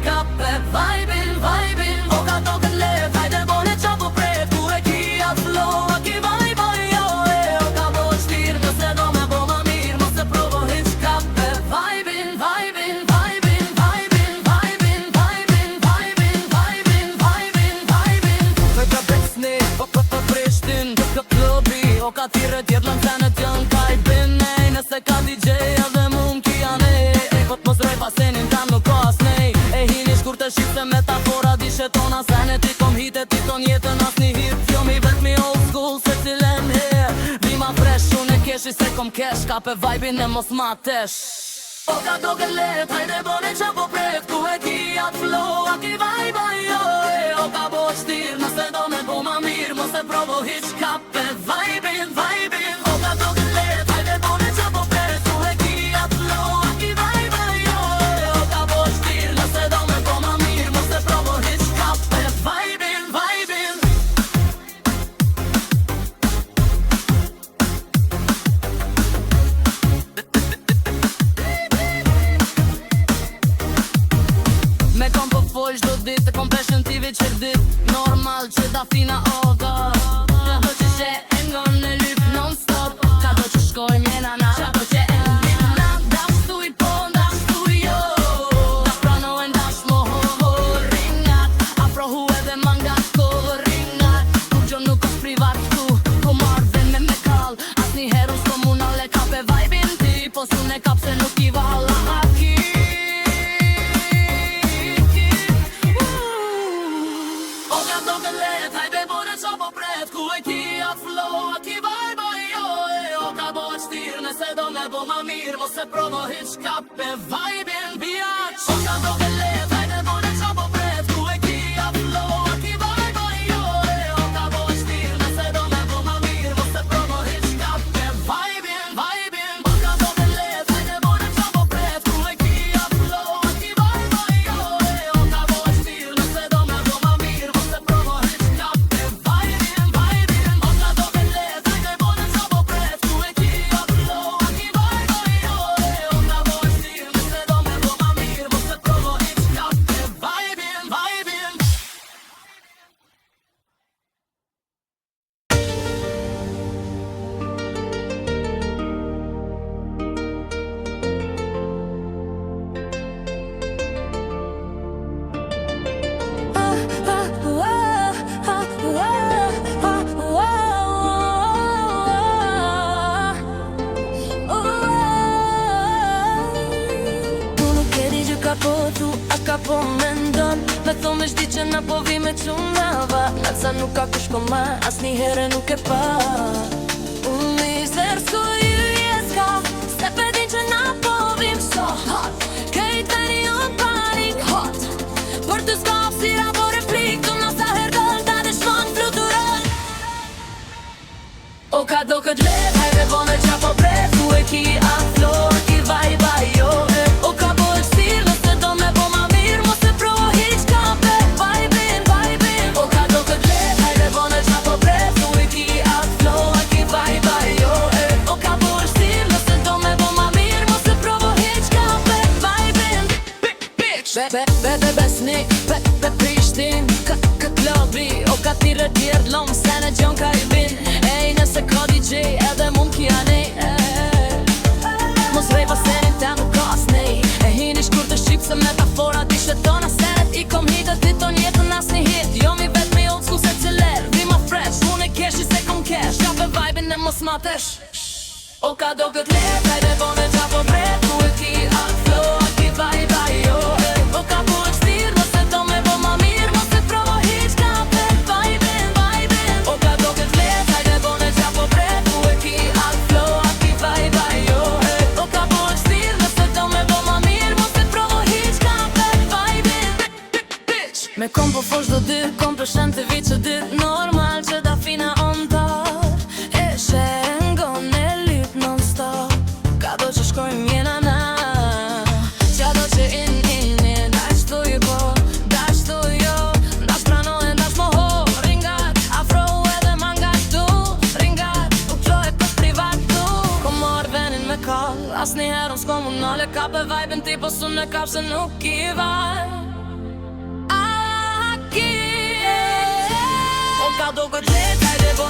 kape vibin, vibin. O ka toket let, hajde bone qa po pret. Ku e ki atë flow, a ki vibe, jo e. O ka bo shtir, nëse do me bo ma mirë. Mos e provo hiq kape vibin, vibin, vibin, vibin, vibin, vibin, vibin, vibin, vibin, vibin. Me ka besni, po Prishtin, ka klubi. O ka tire tjetë lën senet janë kajbin. Nëse ka DJ edhe mund ki janë e po t'mos roj pasenin tam nuk ka asnej. E hini shkur të shqip se metafora di shetona. Senet i kom hitet i ton jetën as një hit. Jo mi vet mi old school se cilen her. Vima fresh unë e keshi se kom kesh. Ka pe vibin e mos ma tesh. O ka toke let, hajde bone qa po pret. Ku e ki atë flow, a ki vibe, jo e. O ka bo shtir, nëse do me bo ma mirë. Mos e provo hiq ka pe vibin, vibin. O ka toke let, hajde bone qa po pret. Ku e ki atë flow, a ki vibe, jo e. O ka bo shtir, nëse do me bo ma mirë. Mos e provo hiq ka pe vibin, vibin. Me kom po fol shdo dit, të kom peshen t'ive qër dit. Normal që da fina oda. Qa do që she e ngon e lyp non stop. Ka do që shkoj mjena na. Qa do që e mjena dash thuj po, dash thuj jo. Dash prano e dash moho ringat. Afrohu edhe mangat ko ringat. Kur gjo nuk është privat ku, ko marvin me kall. As një heru s'ko munal e kap e vibin ti. Po sun e kap se nuk i vala haki. Ku e ki atë flow, a ki vibe, jo e. O ka bo shtir, nëse do me bo ma mirë. Mos e provo hiq kape vibin, biatch. O ka do ke let, hajde bone qa po pret. Ku e ki atë flow, a ki vibe, jo e. O ka bo shtir, nëse do me bo ma mirë. Mos e provo hiq kape vibin, vibin. O ka do ke let, hajde bone qa po pret. Ku e ki atë flow, a ki vibe, jo e. O ka bo shtir, nëse do me bo ma mirë. Mos e provo hiq kape vibin. Po mendon, me thome shdi që na po vi me qunava. Nalsa nuk ka kush ko ma, as një herë nuk e pa. Unë mizer s'ko ju jeska, se pedin që na po vim so hot. Kejt veri on panik hot. Për të s'ka opsira po replik, tu nësa hergëll ta dhe shmon fluturon. O ka do këtë let, hajde bone qa po pret. Ku e ki a flow, a ki vibe, jo e. O ka po e stil, nëse do me po ma mirë. Mos e provo hiq kape vibin, vibin. O ka do këtë let, hajde bone qa po pret. Ku e ki a flow, a ki vibe, jo e. O ka po e stil, nëse do me po ma mirë. Mos e provo hiq kape vibin. Bebe besnik, be Prishtin. Kët lobi, o ka tire tjerë lom. Sene gjon ka i bin. Ej, nëse ka DJ edhe mund kja nej. Mos rej pasenin ta nuk ka asnej. E hini shkur të shqip se metafora di shetona. Senet i kom hitet i ton jetën as një hit. Jo mi vet me old school se ciler. Vima fresh, unë e keshi se kom kesh. Qape vibin e mos ma tesh. O ka do kët let, hajde bone qa po pret. Ku e ki atë flow, a ki vibe, jo e. O ka po e shtir, nëse do me bo ma mirë. Mos e provo hiq kape vibin, vibin. O ka do kët let, hajde bone qa po pret. Ku e ki atë flow, a ki vibe, jo e. O ka po e shtir, nëse do me bo ma mirë. Mos e provo hiq kape vibin. Me kom po fosh do dit, kom për shen të vit që dit. Normal që da fina on tar. E shengon e lyp non stop. Ka do që shkoj mjena na. Qa do që in dash tu ju po, dash tu jo. Dash prano e dash moho ringat. Afro edhe mangat tu ringat. U qoj për privat tu. Ko mor venin me kall, as një herën s'ko munale. Ka pe vibin ti po sun me kap se nuk i vibe. O ka do këtë let, hajde bo